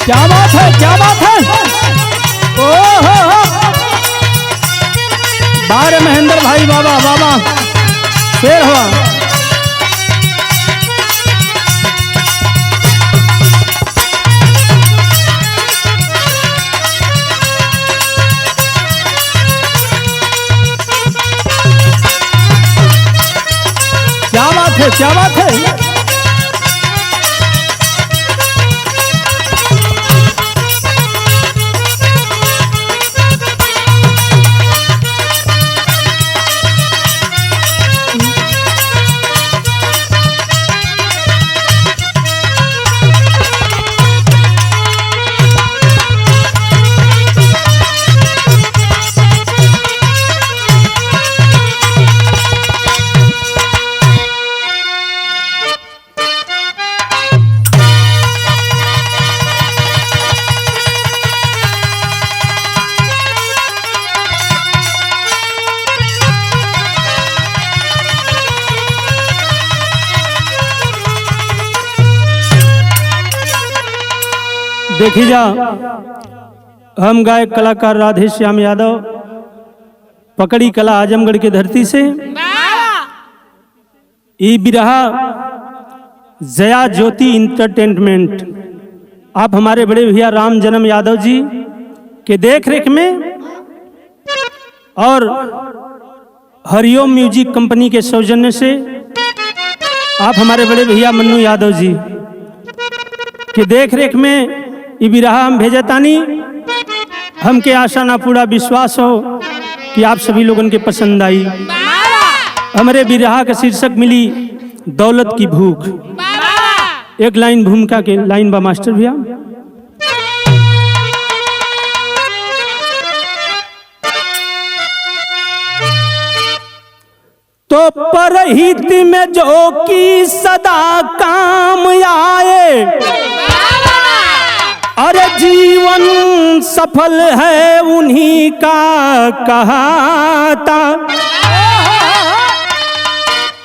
क्या बात है, क्या बात है। ओहो बारे महेंद्र भाई, बाबा बाबा शेर हुआ। क्या बात है, क्या बात है। देखी जा, हम गायक कलाकार राधे श्याम यादव, पकड़ी कला आजमगढ़ की धरती से ई बिरहा जया ज्योति इंटरटेनमेंट, आप हमारे बड़े भैया राम जन्म यादव जी के देख रेख में और हरिओम म्यूजिक कंपनी के सौजन्य से आप हमारे बड़े भैया मन्नू यादव जी के देख रेख में ये बिरहा हम भेजतानी। हमके आशा ना पूरा विश्वास हो कि आप सभी लोगों के पसंद आई। हमारे बिरहा का शीर्षक मिली दौलत की भूख। एक लाइन भूमिका के लाइन बा मास्टर भैया। तो परहित में जो की सदा काम आए, अरे जीवन सफल है उन्हीं का कहाता।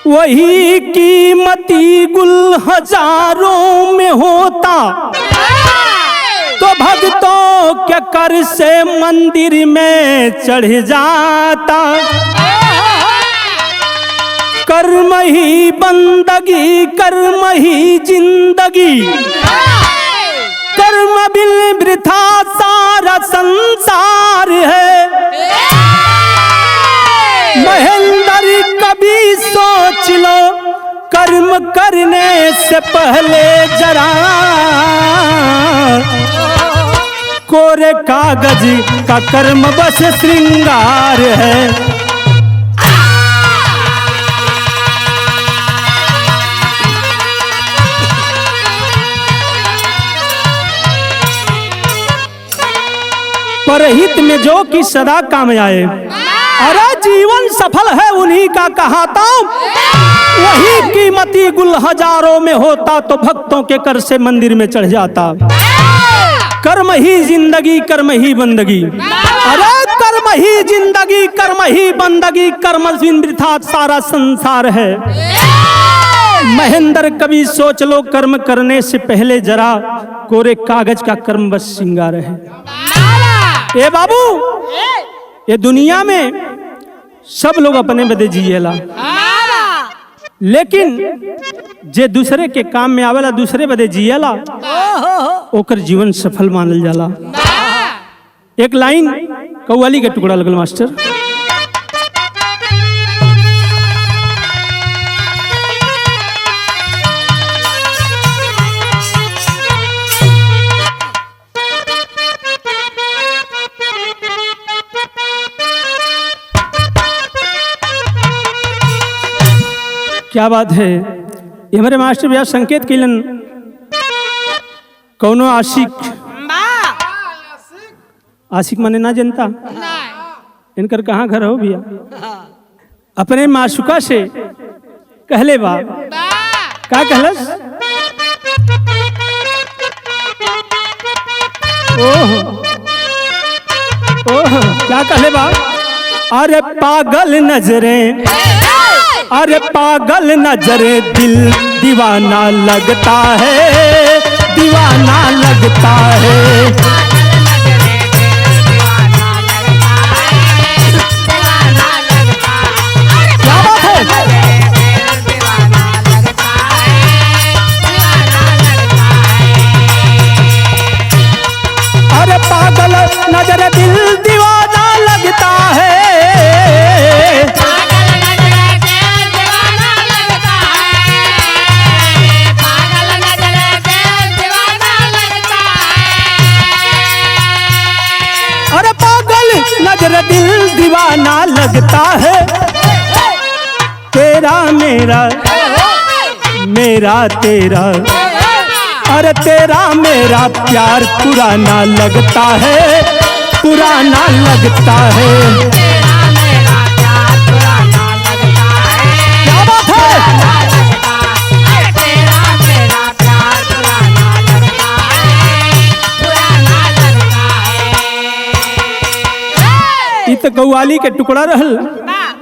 वही कीमती गुल हजारों में होता, तो भक्तों के कर से मंदिर में चढ़ जाता। कर्म ही बंदगी, कर्म ही जिंदगी, कर्म बिन वृथा सारा संसार है। महेंद्र कभी सोच लो, कर्म करने से पहले जरा कोरे कागज का कर्म बस श्रृंगार है। परहित में जो कि सदा काम आए, अरे जीवन सफल है उन्हीं का कहाता। वही कीमती गुल हजारों में होता, तो भक्तों के कर से मंदिर में चढ़ जाता। कर्म ही जिंदगी, कर्म ही बंदगी, अरे कर्म ही जिंदगी, कर्म ही बंदगी, कर्म बिन वृथा सारा संसार है। महेंद्र कभी सोच लो, कर्म करने से पहले जरा कोरे कागज का कर्म बस श्रृंगार है। ए बाबू, ये दुनिया में सब लोग अपने बदे जिएला, लेकिन जे दूसरे के काम में आवेला, दूसरे बदे जिएला, ओकर जीवन सफल मानल जाला। एक लाइन कव्वाली के टुकड़ा लगल मास्टर। क्या बात है। ये हमारे मास्टर भैया संकेत किलन, कौनो आशिक, आशिक माने ना जनता, इनकर कहाँ घर हो भैया, अपने माशुका से कहले बा, क्या कहलस? ओह ओह, क्या कहले बा? अरे पागल नजरें, अरे पागल नजरे दिल दीवाना लगता है, दीवाना लगता है। क्या बात है? अरे पागल नजर दिल दीवाना लगता है। अरे पागल नजर दिल दीवाना लगता है। तेरा मेरा मेरा तेरा, अरे तेरा मेरा प्यार पुराना लगता है, पुराना लगता है। क्या बात है? ये तो कव्वाली के टुकड़ा रहल,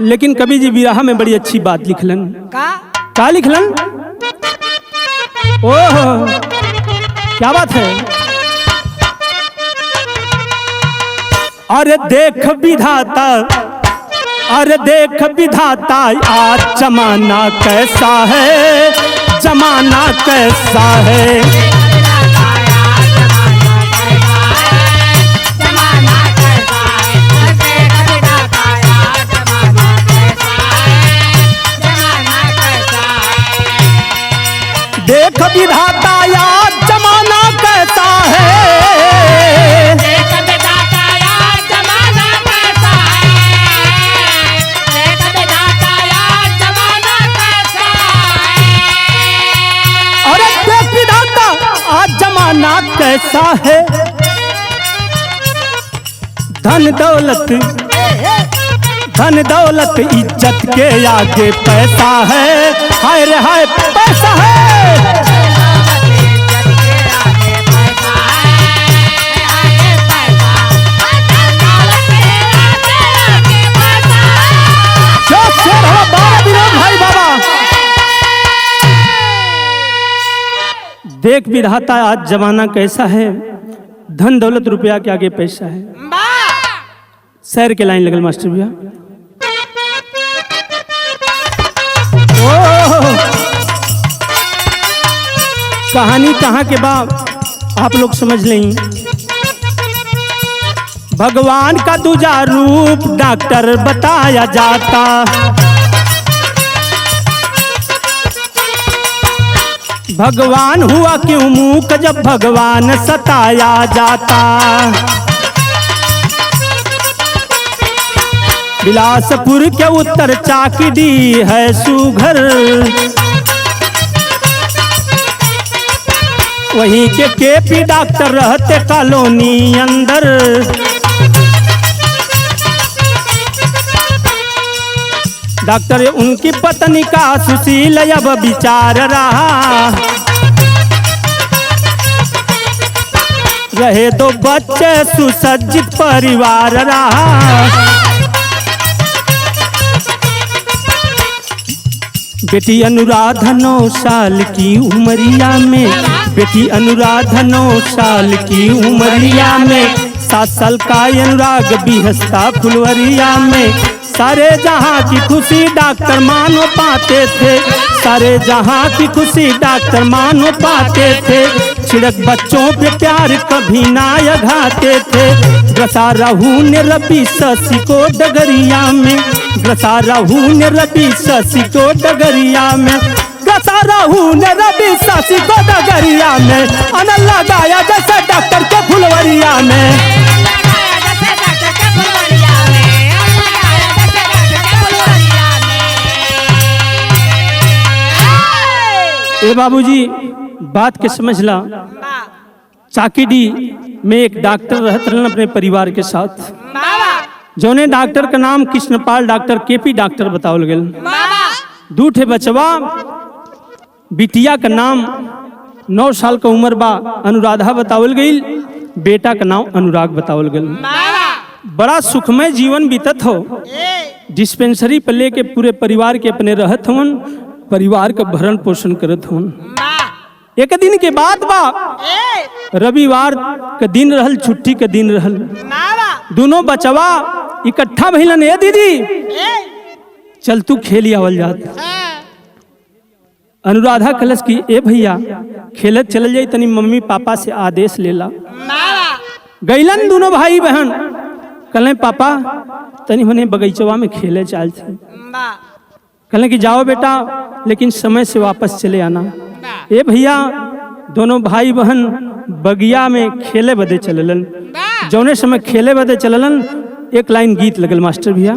लेकिन कवि जी बिरहा में बड़ी अच्छी बात लिखलन। का लिखलन? ओह क्या बात है? अरे देख विधाता, अरे देख विधाता आज जमाना कैसा है, जमाना कैसा है। देख विधाता यार जमाना कैसा है। देख विधाता यार जमाना कैसा है। देख विधाता यार जमाना कैसा है। अरे देख विधाता आज जमाना कैसा है। धन दौलत, धन दौलत इज्जत के आगे पैसा है। हाय रे हाय पैसा है। भाई बाबा देख विधाता आज जमाना कैसा है, धन दौलत रुपया के आगे पैसा है। शहर के लाइन लगल मास्टर भैया। कहानी कहाँ के बाद आप लोग समझ लें। भगवान का दूजा रूप डॉक्टर बताया जाता। भगवान हुआ क्यों मूक जब भगवान सताया जाता। बिलासपुर के उत्तर चाकडी है सुघर, वहीं के केपी डॉक्टर रहते कॉलोनी अंदर। डॉक्टर उनकी पत्नी का सुशील अब विचार रहा। रहे दो बच्चे सुसज्जित परिवार रहा। बेटी अनुराधा 9 साल की उमरिया में, बेटी अनुराधा 9 साल की उमरिया में। 7 साल का अनुराग भी हंसता फुलवरिया में। सारे जहां की खुशी डॉक्टर मानो पाते थे, सारे जहां की खुशी डॉक्टर मानो पाते थे। छिड़क बच्चों पे प्यार कभी ना यघाते थे। ग्रसा रहू ने रबी शशि को डगरिया में, ग्रसा रहू ने रबी शशि को डगरिया में। ग्रसा रहू ने रबी शशि को डगरिया में। अनल लगाया जैसे डॉक्टर के फुलवरिया में। ए बाबूजी बात के समझला। चाकीडी में एक डॉक्टर रहते रहन अपने परिवार के साथ। जोने डॉक्टर का नाम कृष्णपाल डॉक्टर केपी डॉक्टर बतावल गेल। 2 ठे बचवा, बिटिया का नाम 9 साल का उम्र बा अनुराधा बतावल गई, बेटा का नाम अनुराग बतावल गेल। बड़ा सुखमय जीवन बीतत हो। डिस्पेंसरी पर लेके पूरे परिवार के अपने रहत हवन, परिवार का भरण पोषण करत हवन। एक दिन के बाद बा रविवार के दिन रहल, छुट्टी के दिन रहल। दोनों बचवा इकट्ठा भइलन, ए दीदी चल तू खेली आवल जात। अनुराधा कलश की ए भैया खेलत चल जाई, तनी मम्मी पापा से आदेश लेला। गईलन दोनों भाई बहन, कहले पापा तनी मने बगीचवा में खेले चल थे। कहले कि जाओ बेटा, लेकिन समय से वापस चले आना। ए भैया दोनों भाई बहन बगिया में खेले बदे चललन। जौने समय खेले बदे चललन, एक लाइन गीत लगल मास्टर भैया।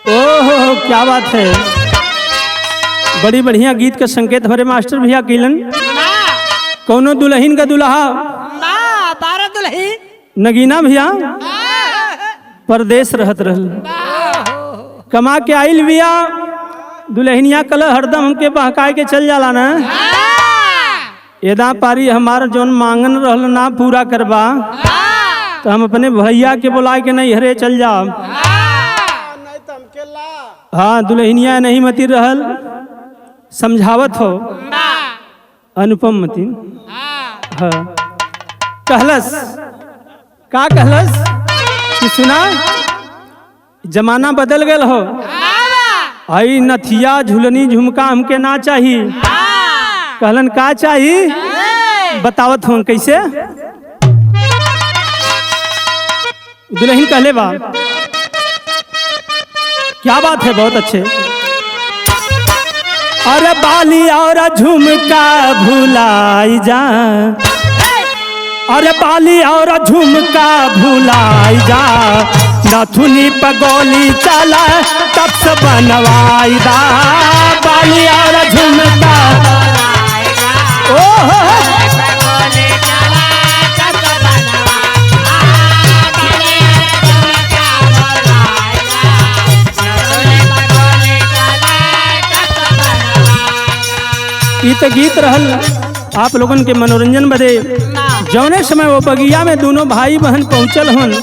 ओहो क्या बात है, बड़ी बढ़िया गीत का संकेत हमारे मास्टर भैया किलन। कौनो दुल्हन का दुल्हा नगीना भैया परदेश रहत रहल, कमा के आइल बिया। दुल्हनिया कल हरदम हमके बहकाए के चल जाला ना, एदा पारी हमारा जौन मांगन रहल ना पूरा करबा, तो हम अपने भैया के बुलाए के नहीं हरे चल जा। हाँ दुल्हनिया नहीं मती रहल, समझावत हो अनुपम मती। हाँ कहलस का कहलस कि सुना जमाना बदल गल हो, आई नथिया झुलनी झुमका हमके ना चाहिए। कहलन का चाहिए बतावत हो कैसे। दुल्हन कहले बा, क्या बात है, बहुत अच्छे। अरे बाली और झुमका भुलाई जा, अरे बाली और झुमका भुलाई जा, नथुनी पगोली चला तब से बनवाई दा। बाली और झुमका ओहो तो गीत रहल आप लोगन के मनोरंजन बदे। जौने समय वो बगिया में दोनों भाई बहन पहुंचल हन,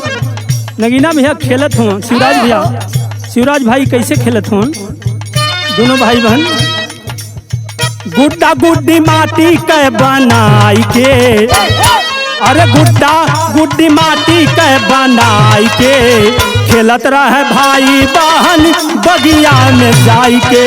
नगीना भैया खेलत हों, शिवराज भैया, शिवराज भाई कैसे खेलत हों दोनों भाई बहन। गुड्डा गुड्डी माटी के बनाई के, अरे गुड्डा गुड्डी माटी के बनाई के, खेलत रहे भाई बहन बगिया में जाई के।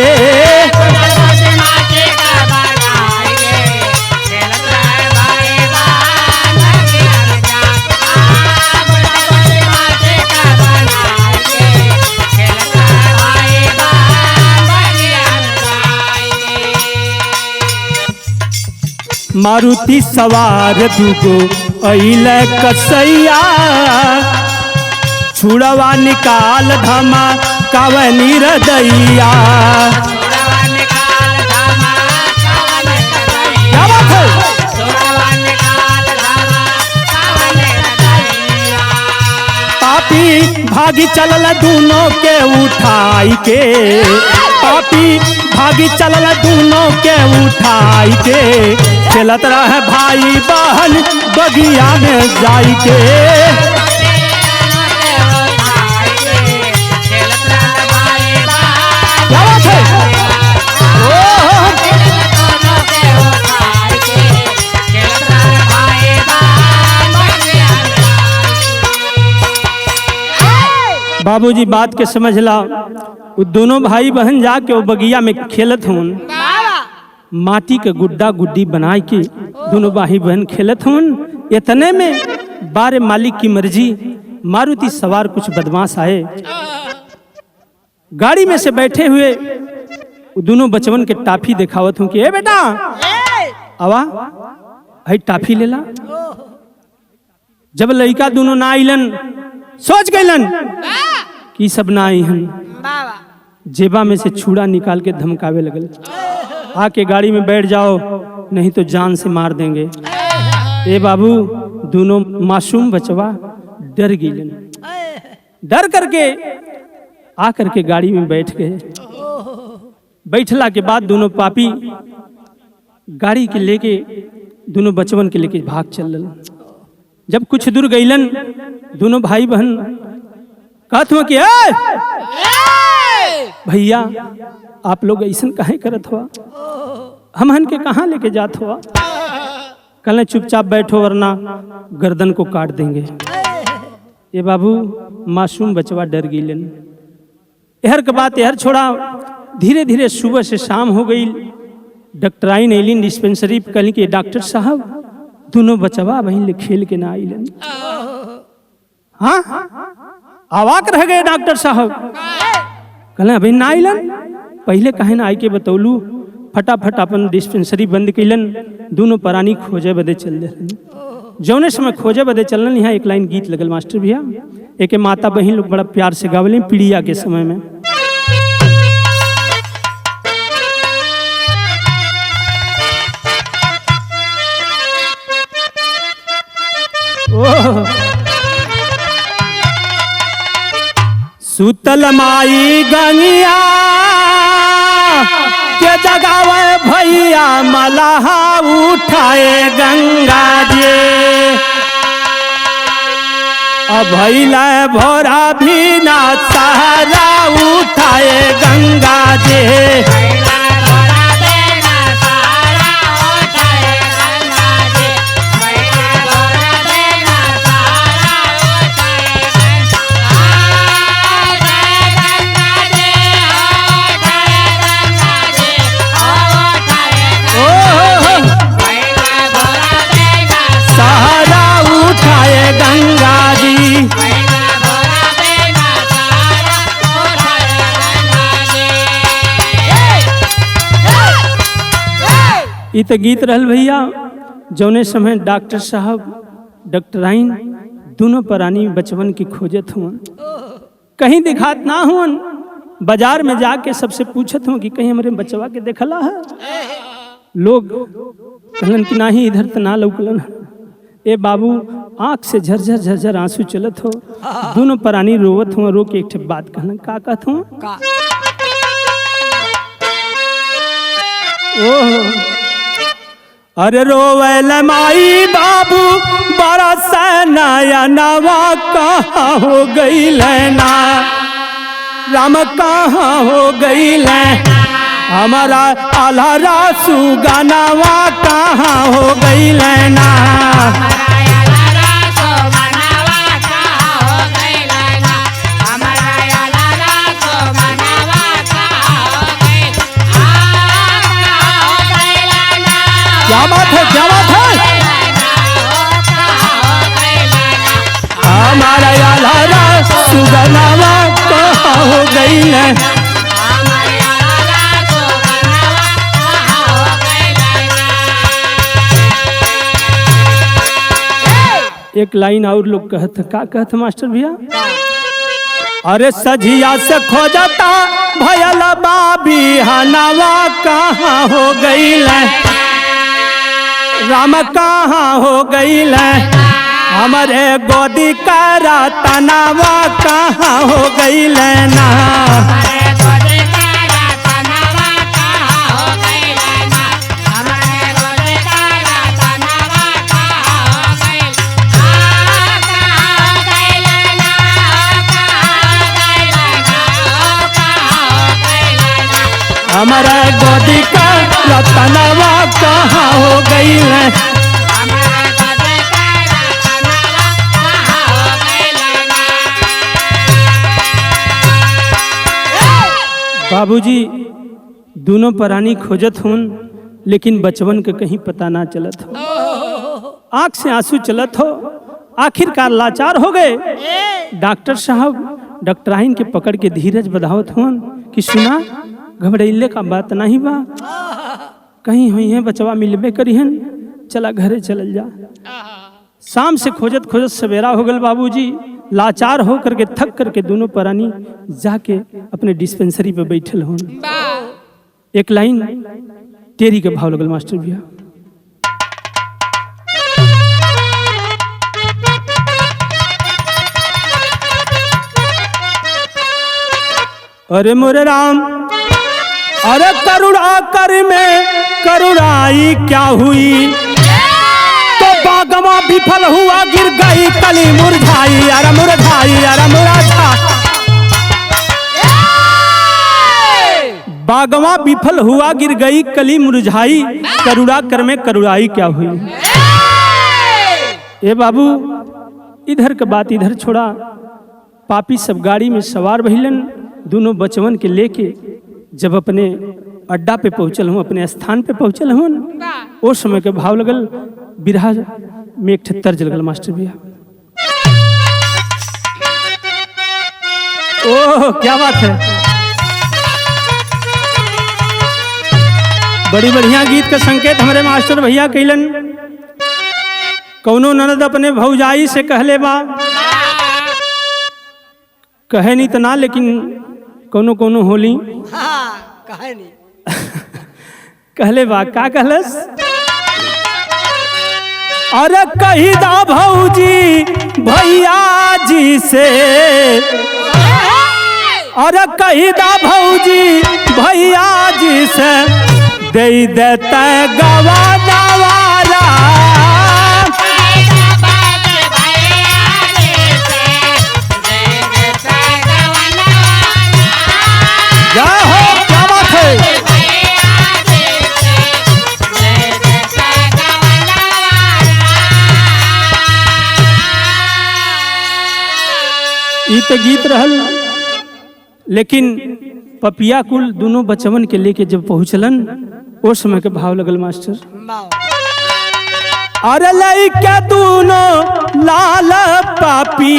मारुति सवार दुगो अइले कसैया, छुड़वा निकाल धमा कावनी रदैया। क्या बात है, पापी भागी चलल दोनों के उठाई के, पापी भागी चलल दोनों के उठाई के, खेलत रहे भाई बहन बगिया में जाई के। क्या बात है, बाबूजी बात के समझला। वो दोनों भाई बहन जाके वो बगिया में खेलत हों, माटी के गुड्डा गुड्डी बनाए के दोनों भाई बहन खेलत हों। इतने में बारे मालिक की मर्जी, मारुति सवार कुछ बदमाश आए, गाड़ी में से बैठे हुए दोनों बचवन के टाफी दिखावत हूँ कि ए बेटा आवा भाई टाफी लेला। जब लड़का दोनों ना आइलन, सोच गइलन कि सब ना आई हन, जेबा में से छुड़ा निकाल के धमकावे लगल, आके गाड़ी में बैठ जाओ नहीं तो जान से मार देंगे। ए बाबू दोनों मासूम बचवा डर गइलन, डर करके आ करके गाड़ी में बैठ गए। बैठला के बाद दोनों पापी गाड़ी के लेके दोनों बचवन के लेके भाग चलल। जब कुछ दूर गइलन, दोनों भाई बहन कहत हो कि भैया आप लोग ऐसा काहे करत हुआ, हमहन के कहाँ लेके जात हुआ? कल चुपचाप बैठो वरना गर्दन को काट देंगे। ये बाबू मासूम बचवा डर गईलन। यहर के बात यहर छोड़ा। धीरे धीरे सुबह से शाम हो गई। डॉक्टराइन एलिन डिस्पेंसरी कहली कि डॉक्टर साहब दोनों बचवा वहीं खेल के ना आइलन। हाँ आवाक रह गए डॉक्टर साहब। कहले अभी ना आइलन, पहले कहे ना आई के बतौलू। फटाफट अपन डिस्पेंसरी बंद कैलन। दोनों प्राणी खोजे बदे चल दे। जौने समय खोजे बदे चलन, यहाँ एक लाइन गीत लगल मास्टर भैया, एक माता बहन लोग बड़ा प्यार से गावले पीड़िया के समय में। सुतल माई गंगिया के जगावे भैया मलाहा उठाए गंगा जी। अब भैला भोरा भी ना सहारा उठाए गंगा जी। ये तो गीत रहल भैया। जौने समय डॉक्टर साहब डॉक्टराइन दोनों प्राणी बचवन की खोजत हुआ, कहीं दिखात ना हुआ। बाजार में जाके सबसे पूछत हूँ कि कहीं हमारे बचवा के देखला है। लोग कहलन कि नाही इधर तो ना लौकलन। ए बाबू आँख से झरझर झरझर आंसू चलत हो। दोनों प्राणी रोवत हुआ। रो के एक बात कहलन, का कहत हुआ? ओह अरे रोवल माई बाबू बड़ा सनाया नवा कहाँ हो गई लेना, राम कहाँ हो गई ले, हमारा आल्हा सुगानावा कहाँ हो गई लेना। क्या बात है, क्या बात है? हमारा आल्हा सुगानावा कहाँ हो गई ले। एक लाइन और लोग कहते, का कहते मास्टर भैया? अरे सजिया से खोजता भैया बाबी हनावा कहाँ हो गई ले, राम कहाँ हो गई ले, हमारे गोदी का तनावा कहाँ हो गई लेना। हमारा गोदी का रतनवा कहाँ हो गई है। बाबूजी दोनों प्राणी खोजत हुन, लेकिन बचवन के कहीं पता ना चलत हो। आँख से आंसू चलत हो। आखिरकार लाचार हो गए। डॉक्टर साहब डॉक्टराइन के पकड़ के धीरज बधावत हुन कि सुना घबराइले का बात नहीं बा, कहीं हुई है बचवा मिलबे करिहन, चला घरे चल जा। शाम से खोजत खोजत सवेरा हो गल। बाबूजी लाचार हो करके थक करके दोनों प्राणी जाके अपने डिस्पेंसरी पे बैठल हो। एक लाइन टेरी के भाव लगल मास्टर भैया। अरे मोरे राम, अरे करुणा कर में करुणाई क्या हुई, तो बागमा विफल हुआ गिर गई कली मुरझाई, अरे मुरझाई, अरे मुरझा। बागवा विफल हुआ गिर गई कली मुरझाई, करुणा कर में करुणाई क्या हुई। ए बाबू इधर का बात इधर छोड़ा, पापी सब गाड़ी में सवार भइलन, दोनों बचवन के लेके जब अपने अड्डा पे पहुंचल हूँ, अपने स्थान पे पहुंचल हूँ, उस समय के भाव लगल बिरहा में एक तर्ज लगल मास्टर भैया। ओह क्या बात है, बड़ी बढ़िया गीत का संकेत हमारे मास्टर भैया कैलन। कौनो ननद अपने भौजाई से कहले बा, कहे नहीं तो ना, लेकिन कौनो कौनो होली कहे नहीं कहले बा, का कहलस, अरे कही दा भौजी भैया जी से, अरे कही दा भौजी भैया जी से, दे देता गवारा हो, क्या बात है। ई तो गीत रहल, लेकिन पपिया कुल दोनों बचवन के लेके जब पहुंचलन, उस समय के भाव लगल मास्टर। अरे लइका दोनों लाल पापी,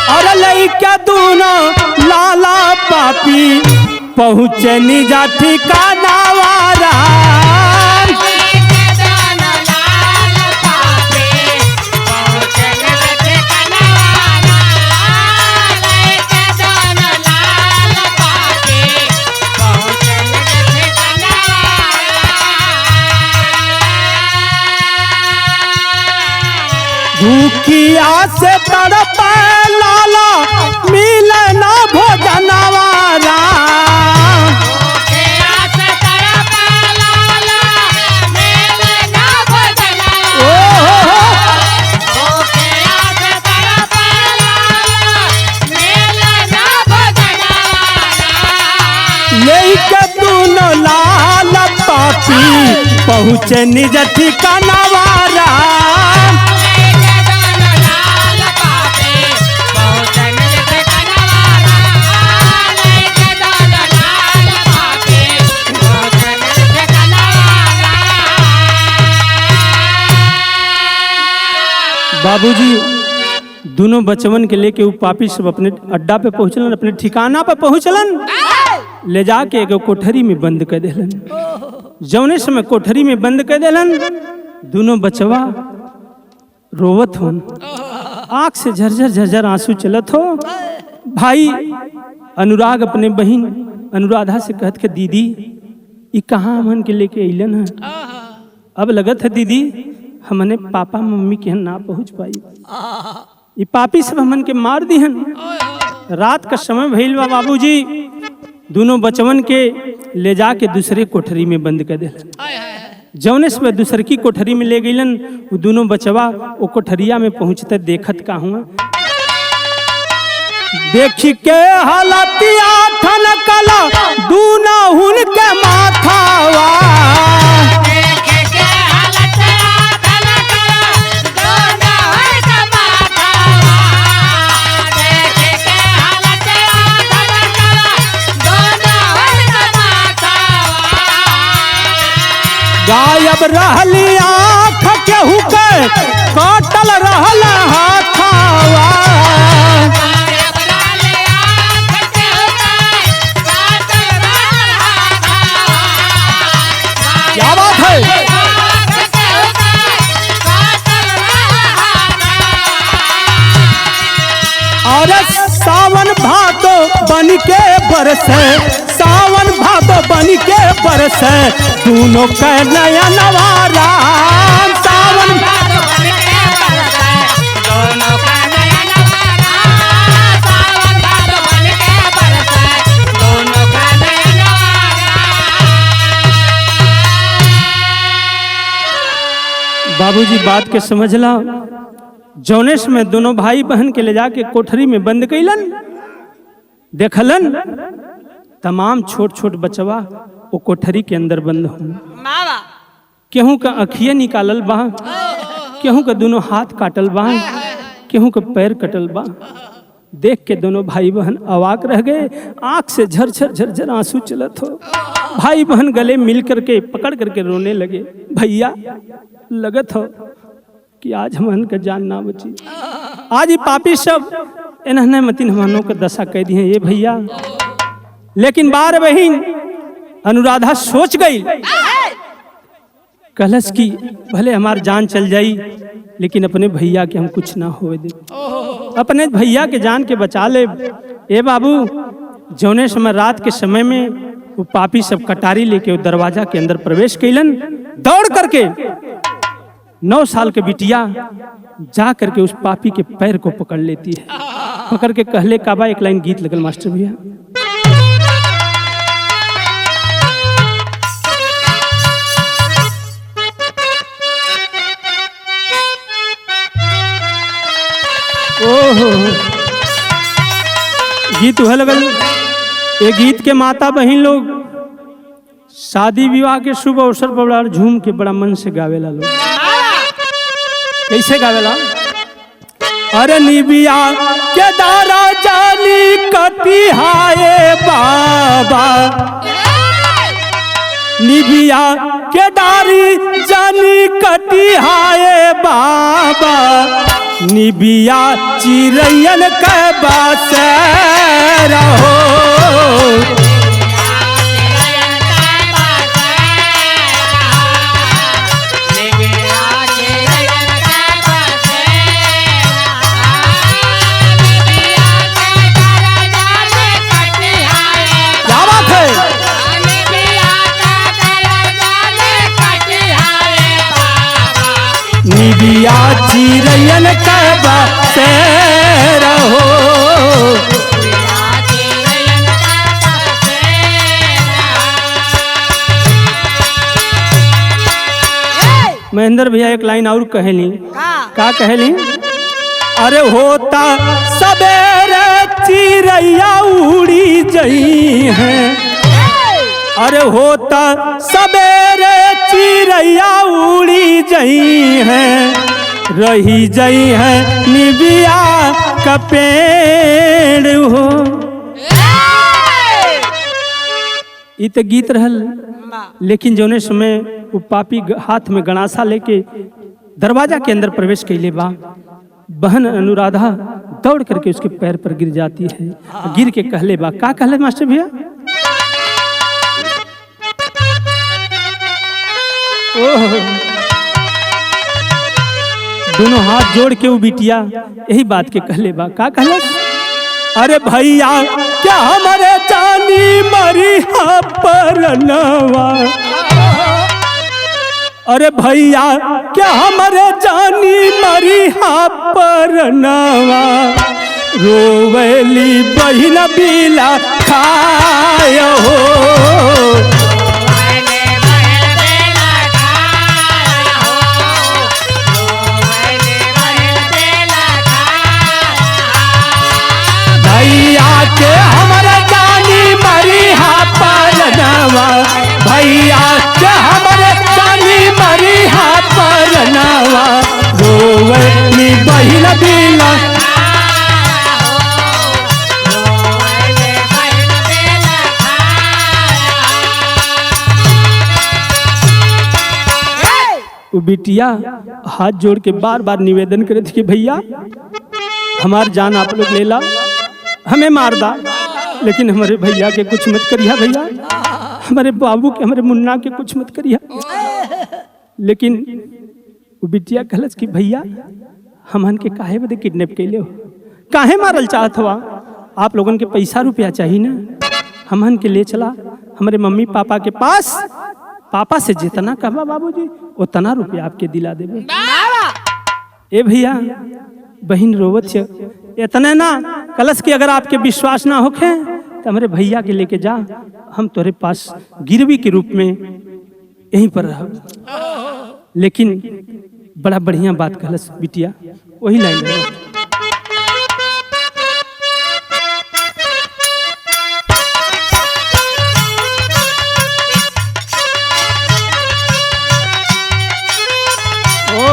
अरे लइका दोनों लाला पापी, पहुँचे निजा ठिकाना वारा। भूखिया से तड़पे लाला, मिले ना भोजनवारा। लेके दोनों लाल पापी, पहुँचे निज ठिकाना वारा। बाबूजी दोनों बचवन के लेके वो पापी सब अपने अड्डा पे पहुंचलन, अपने ठिकाना पे पहुंचलन, ले जाके एक कोठरी में बंद कर देलन। जौने समय कोठरी में बंद कर देलन, दोनों बचवा रोवत हो, आंख से झरझर झरझर आंसू चलत हो। भाई अनुराग अपने बहन अनुराधा से कहत के, दीदी ये कहाँ हमन के लेके अइलन है, अब लगत है दीदी हमने पापा मम्मी के ना पहुंच पाई, ये पापी सब हमन के मार दिहन। रात का समय भइल बा बाबूजी, दोनों बचवन के ले जाके दूसरे कोठरी में बंद कर देलन। जौने से दूसर की कोठरी में ले गईलन, वो दोनों बचवा वो कोठरिया में पहुंचते देखत का हुआ, देखी के हालतिया ठन कला दूना हुन के माथावा। गायब रहली आँख केहू के, काटल रहल हाथावा। क्या बात है। और सावन भादो बन के बरसे, सावन भादो बन के बरसे, दोनों के नया नवारा। सावन भादो बन के बरसे, दोनों का नया नवारा। सावन भादो बन के बरसे, दोनों का नया नवारा। बाबूजी बात के समझला, जौनेश में दोनों भाई बहन के ले जाके कोठरी में बंद कैलन, देखलन तमाम छोट छोट बचवा वो कोठरी के अंदर बंद हूँ। मावा केहू का अखिए निकालल बा, केहू का दोनों हाथ काटल बा, केहू का पैर कटल बा। देख के दोनों भाई बहन अवाक रह गए, आंख से झरझर झरझर आंसू चलत हो। भाई बहन गले मिल करके पकड़ करके रोने लगे। भैया लगत हो कि आज हमन का जान ना बची, आज ही पापी सब इन्होंने मतीन हमनों का दशा कह दी है ये भैया। लेकिन बार बहन अनुराधा सोच गई, कलश की भले हमार जान चल जाई लेकिन अपने भैया के हम कुछ ना होए दे, अपने भैया के जान के बचा ले। ए बाबू, जौने समय रात के समय में वो पापी सब कटारी लेके वो दरवाजा के अंदर प्रवेश कैलन, दौड़ करके 9 साल के बिटिया जा करके उस पापी के पैर को पकड़ लेती है। पकड़ के कहले काबा एक लाइन गीत लगल मास्टर भैया। ओहो, गीत वह लगल। ये गीत के माता बहन लोग शादी विवाह के शुभ अवसर पर बड़ा झूम के बड़ा मन से गावेला लोग। कैसे गावेला? अरे निबिया के दारा जानी कटिहाए बाबा, निबिया के दारी जानी कटिहाए बाबा, निबिया चिरैयन के बसेरा हो। क्या बात है? निबिया चिरैयन के बसेरा हो। महेंद्र भैया एक लाइन और कहली, का कहली? अरे होता सबेरे चिरैया उड़ी जई है, अरे होता सबेरे चिरैया उड़ी जई है, रही जई है निबिया का पेड़ हो। ये तो गीत रहल, लेकिन जौने समय वो पापी हाथ में गणासा लेके दरवाजा के अंदर प्रवेश कैले बा, बहन अनुराधा दौड़ करके उसके पैर पर गिर जाती है। गिर के कहले बा, का कहले मास्टर भैया? ओह, दोनों हाथ जोड़ के वो बिटिया यही बात के कहले बा, का कहले? अरे भैया क्या हमारे जानी मरी परनवा, अरे भैया क्या हमारे जानी मरी परनवा, रोवेली बहिन बिला खाय हो। भैया के हमारा जानी मरी परनवा, भैया के हमारे जानी मरी परनवा, रोवेली बहिन बिला। वो बिटिया हाथ जोड़ के बार बार निवेदन करे थी कि भैया हमार जान आप लोग ले ला, हमें मार दा, लेकिन हमारे भैया के कुछ मत करिया, भैया हमारे बाबू के हमारे मुन्ना के कुछ मत करिया। लेकिन वो बिटिया कहलस कि भैया हमन के काहे बदे किडनैप कैले हो, काहे मारल चाहत हुआ? आप लोगन के पैसा रुपया चाहिए ना, हमन के ले चला हमारे मम्मी पापा के पास, पापा से जितना कहबा बाबूजी उतना रुपया आपके दिला देबे। ए भैया बहन रोवत छे, इतने ना कलश की अगर आपके विश्वास ना होखे तो हमारे भैया के लेके जा, हम तुम्हारे पास गिरवी के रूप में यहीं पर रह। लेकिन बड़ा बढ़िया बात कहलस बिटिया, वही लाइन है।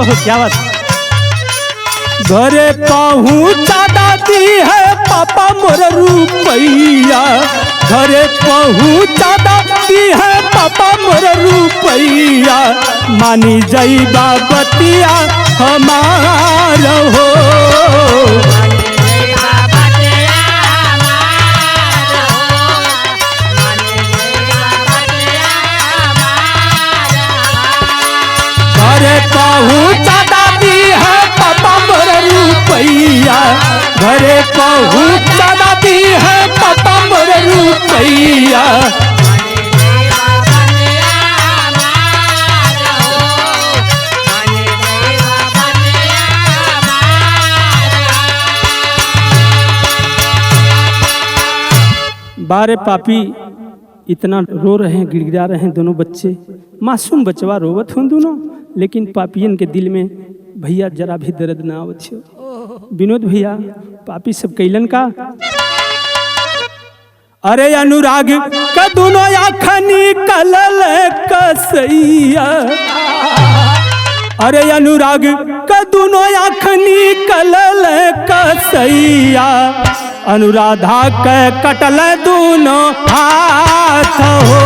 ओह क्या बात। घरे पहुँचा दादी है पापा मोर रुपैया, घरे पहुँचा दादी है पापा मोर रुपैया, मानी जाइबा बतिया हमार हो। घरे पहुँचा दादी है पापा मोर रुपैया, घरे पहुँचा दादी है पापा मोर रुपैया। बारे पापी इतना रो रहे हैं, गिड़गिड़ा रहे हैं दोनों बच्चे, मासूम बचवा रोवत हों दोनों, लेकिन पापियन के दिल में भैया जरा भी दर्द ना आवत हो। विनोद भैया पापी सब कैलन का, अरे अनुराग का दोनों आँखनी कलल कसैया, अरे अनुराग का दोनों आँखनी कलल कसैया, अनुराधा के कटल दोनों हाथ हो।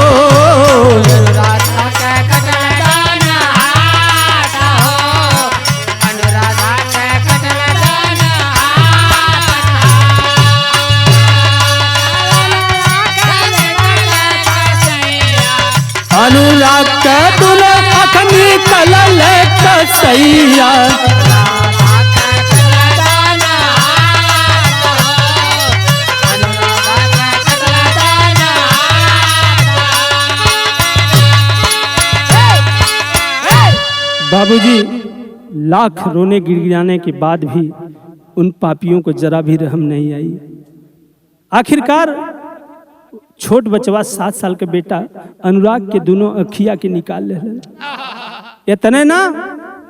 अनुराग के दोनों आँखनी कलल कसैया, बाबूजी लाख रोने गिड़गिड़ाने के बाद भी उन पापियों को जरा भी रहम नहीं आई। आखिरकार छोट बचवा 7 साल का बेटा अनुराग के दोनों अखिया के निकाल ले, इतने ना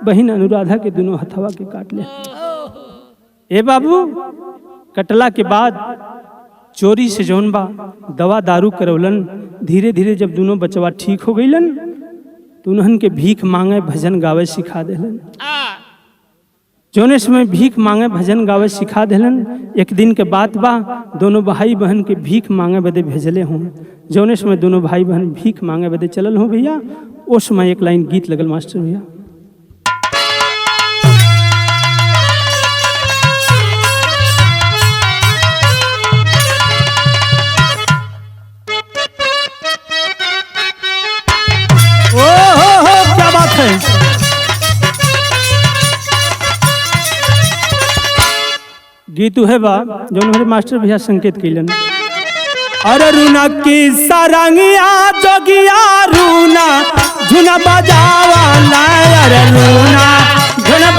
बहन अनुराधा के दोनों हथवा के काट ले। ए बाबू कटला के बाद चोरी से जौन बा दवा दारू करवलन, धीरे धीरे जब दोनों बचवा ठीक हो गईलन तो उन्हन के भीख मांगे भजन गावे सिखा देलन। जौने समय भीख मांगे भजन गावे सिखा देलन, एक दिन के बात बा दोनों भाई बहन के भीख मांगे बदे भेजले हों। जौने समय दोनों भाई बहन भीख मांगे बदे चलल हो भैया, उस समय एक लाइन गीत लगल मास्टर भैया, ओ हो क्या बात है। गीतू है बा जो हमारे मास्टर भैया संकेत कैलन, अरे रूना की सारंगिया जोगिया रूना झुना बजावा ना, अरे रूना झुना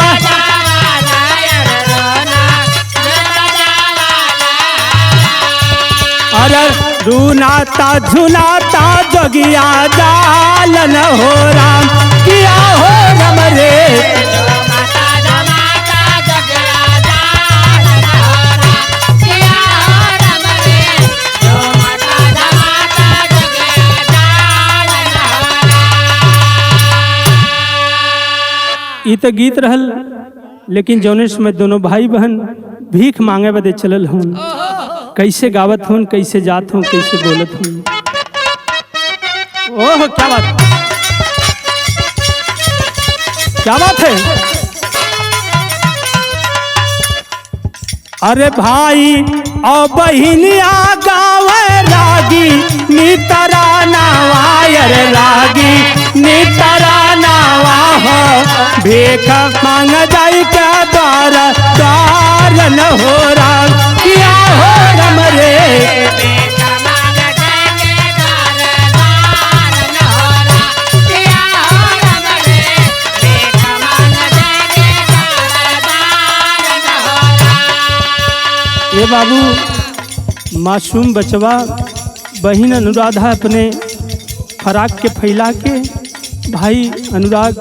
अरे रूनाता झुनाता जोगिया जालन हो राम किया हो रम रे, ई तो गीत रहल, लेकिन जौने समय दोनों भाई बहन भीख मांगे बदे चलल हूँ, कैसे गावत हूँ, कैसे जात हूँ, कैसे बोलत हूँ। ओह क्या बात, क्या बात है। अरे भाई और बहिनिया गावे रागी नितरा नावा, अरे रागी नितरा नावा हो, भीख मांग जाई के द्वार द्वार न हो राम किया हो रम रे, ये बाबू मासूम बचवा बहन अनुराधा अपने फराक के फैला के, भाई अनुराग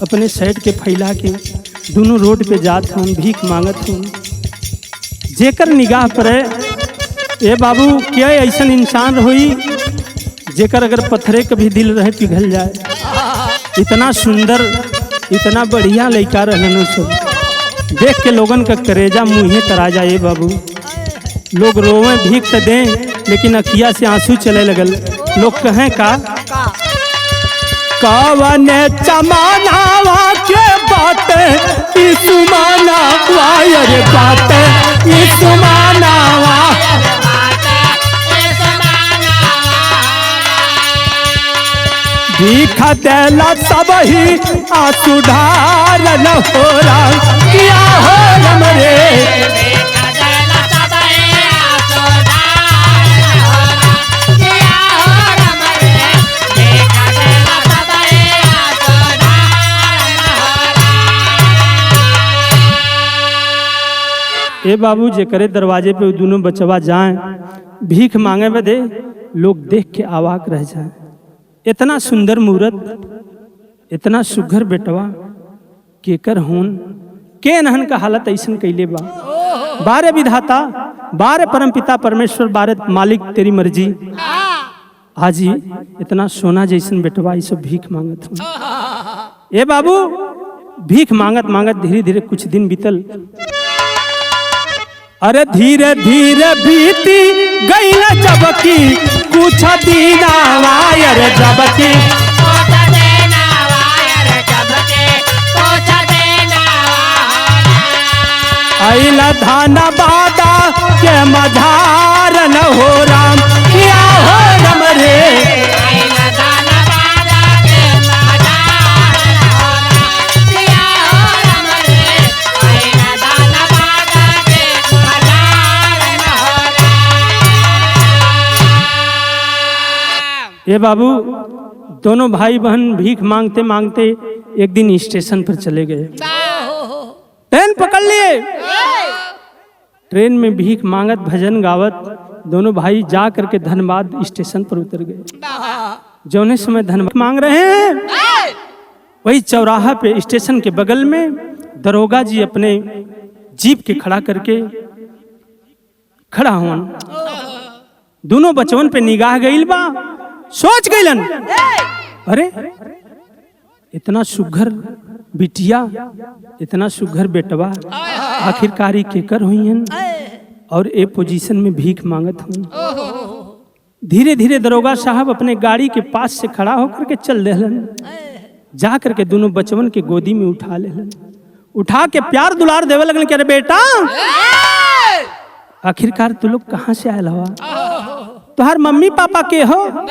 अपने शर्ट के फैला के दोनों रोड पे जात हूँ, भीख मांगत हूँ। जेकर निगाह पर ये बाबू क्या ऐसा इंसान हुई जेकर अगर पत्थरे कभी दिल रहे पिघल जाए, इतना सुंदर इतना बढ़िया लड़का रहलन सब, देख के लोगन का करेजा मुँहे तरा जाए बाबू। लोग रोवे भीख तो दें लेकिन अखिया से आंसू चले लगल। लोग कहें का कवन चमानावा के बाटे सुमाना वायर बाटे सुमानावा। भीख देला सब ही आंसू ढारन हो रहा क्या हो हमरे। ए बाबू जे करे दरवाजे पे दोनों बचवा जाएं भीख मांगे बदे, लोग देख के आवाक रह जाए। इतना सुंदर मूरत, इतना सुघर बेटवा केकर होन के नहन का हालत ऐसन कैले बा। बारे विधाता, बारे परमपिता परमेश्वर, बारे मालिक तेरी मर्जी। आज ही इतना सोना जैसन बेटवा ये सब भीख मांगत हूँ। ए बाबू भीख मांगत मांगत धीरे धीरे कुछ दिन बीतल। अरे धीरे धीरे बीती गई न जबकि कुछ दीना वायर जबकि अइला धाना बादा के मझार न हो राम क्या हो रम रे। ये बाबू दोनों भाई बहन भीख मांगते मांगते एक दिन स्टेशन पर चले गए। ट्रेन पकड़ लिए, ट्रेन में भीख मांगत भजन गावत दोनों भाई जा करके धनबाद स्टेशन पर उतर गए। जौने समय धनबाद मांग रहे हैं वही चौराहा पे स्टेशन के बगल में दरोगा जी अपने जीप के खड़ा करके खड़ा हुन। दोनों बचवन पे निगाह गईल बा, सोच गईलन अरे इतना सुघर बिटिया, इतना सुघर बेटवा आखिरकारी केकर हुई हैं और ए पोजीशन में भीख मांगत हूँ। धीरे धीरे दरोगा साहब अपने गाड़ी के पास से खड़ा होकर के चल रहलन, जा करके दोनों बचवन के गोदी में उठा लेलन, उठा के प्यार दुलार देवे लगन कि अरे बेटा आखिरकार तू लोग कहाँ से आयल हवा, तुहार मम्मी पापा के हो।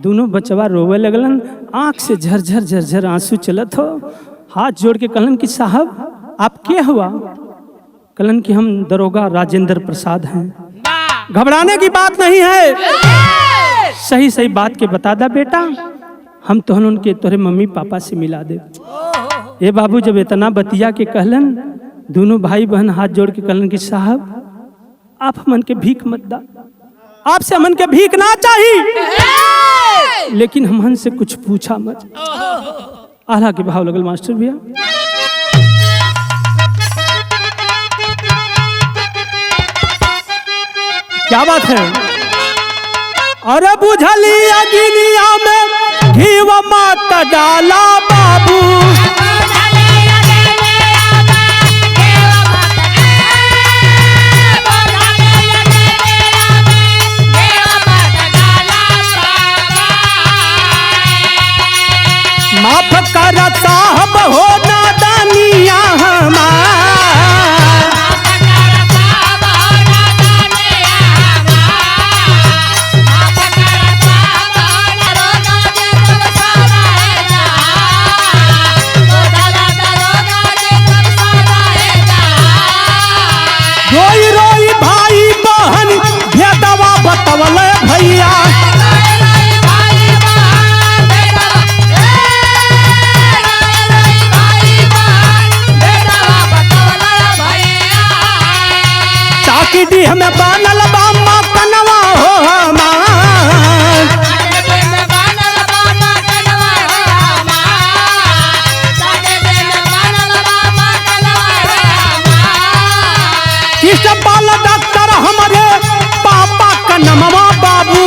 दोनों बचवा रोवे लगलन, आंख से झरझर झरझर आंसू चलत हो। हाथ जोड़ के कहलन कि साहब आप क्या हुआ। कहलन कि हम दरोगा राजेंद्र प्रसाद हैं। घबराने की बात नहीं है, सही सही बात के बता दा बेटा, हम तो उनके तोरे मम्मी पापा से मिला दे। ये बाबू जब इतना बतिया के कहलन, दोनों भाई बहन हाथ जोड़ के कहलन कि साहब आप हमन के भीख मत दा, आपसे हमन के भीख ना चाहिए, लेकिन हमन से कुछ पूछा मत। आला के भाव लगल मास्टर भैया। क्या बात है। अरे बुझली अगिनिया में घी व मत डाला बाबू, माफ कर साहब हो नादानिया रोई रोई भाई बहन भेदवा बतवल भैया, चाकी हमें बनल बामा कनवा हो हमार, कृष्ण पाल डॉक्टर हमारे पापा का नमवा बाबू,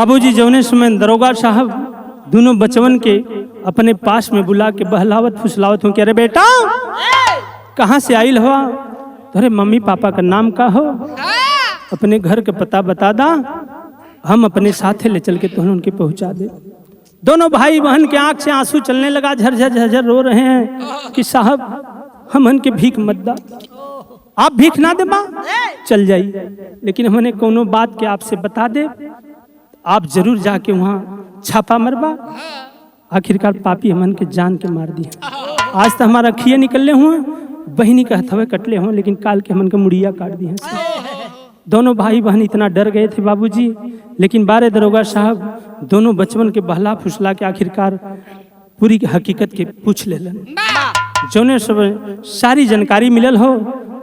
बाबूजी जौने समय दरोगा साहब दोनों बचवन के अपने पास में बुला के बहलावत फुसलावत हूँ, कह रहे बेटा कहाँ से आइल हो? अरे मम्मी पापा का नाम का हो, अपने घर का पता बता दा, हम अपने साथे ले चल के तुम्हें उनके पहुंचा दे। दोनों भाई बहन के आंख से आंसू चलने लगा, झरझर झरझर रो रहे हैं कि साहब हमन के भीख मत दा, आप भीख ना दे माँ चल जाइए, लेकिन हमने कोनो बात के आपसे बता दे, आप जरूर जाके वहाँ छापा मरबा। आखिरकार पापी हमन के जान के मार दिए। आज तो हमारा खिए निकलने हुए, बहिनी का हथवे कटले हों, लेकिन काल के हमन के मुड़िया काट दिए। दोनों भाई बहन इतना डर गए थे बाबूजी, लेकिन बारे दरोगा साहब दोनों बचपन के बहला फुसला के आखिरकार पूरी हकीकत के पूछ लेलन। जौने सब सारी जानकारी मिलल हो,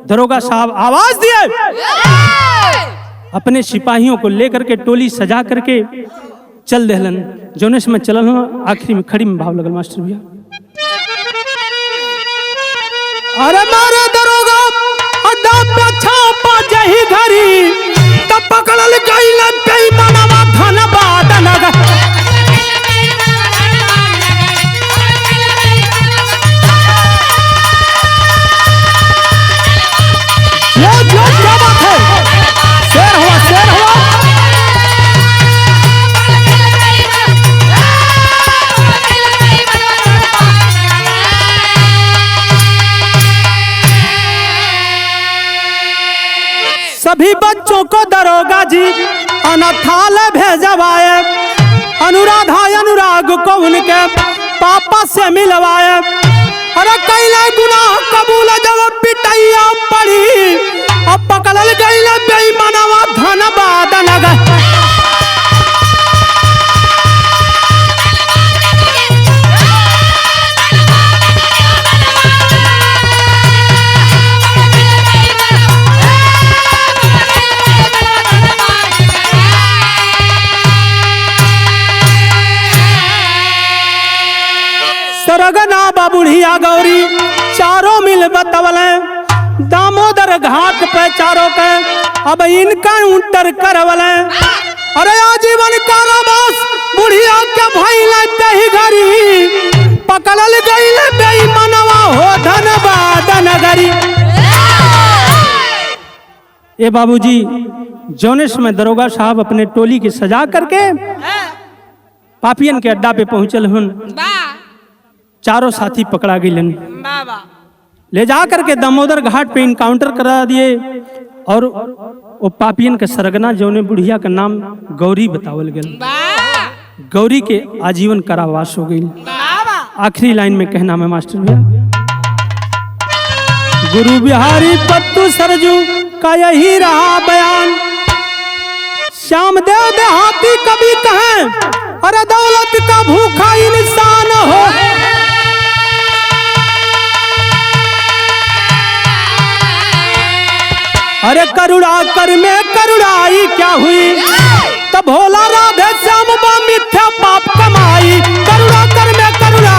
दरोगा साहब आवाज दिए, अपने सिपाहियों को लेकर के टोली सजा करके चल देलन। जौने समय चलल हो, आखिरी में खड़ी में भाव लगल मास्टर भैया, अरे मारे दरोगा अड्डा पे छापा जही घरी, तब पकड़ल गइल बेईमानवा धनबाद नगर। जो क्या बात है, शेर हुआ शेर हुआ। सभी बच्चों को दरोगा जी अनाथालय भेजवाए, अनुराधा अनुराग को उनके पापा से मिलवाए। अरे कैला गुनाह कबूल जब पिटैया पड़ी, अब पकड़ल गइल बेईमानवा धनबाद नगर। सरगना बाबुढ़िया गौरी चारों मिल बतवले, दामोदर घाट पे चारों के अब इनका उतर करवले। अरे आजीवन कारावास बुढ़िया के भइल दही घरी, पकड़ल गइल बेईमानवा हो धनबाद नगरी। ये बाबूजी जौने समय दरोगा साहब अपने टोली की सजा करके पापियन के अड्डा पे पहुंचल हुन, चारों साथी पकड़ा गइलन। ले जा करके दामोदर घाट पे इनकाउंटर करा दिए, और वो पापियन के सरगना जौने बुढ़िया का नाम गौरी बतावल गया, गौरी के आजीवन कारावास हो गई। आखिरी लाइन में कहना है मास्टर भैया, गुरु बिहारी पत्तू सरजू का यही रहा बयान, श्याम देव देहाती कभी कहें, अरे दौलत का भूखा इंसान हो। अरे करुणा कर में करुणाई क्या हुई, तब भोला राधे श्याम मिथ्या पाप कमाई। करुणा कर में करुणा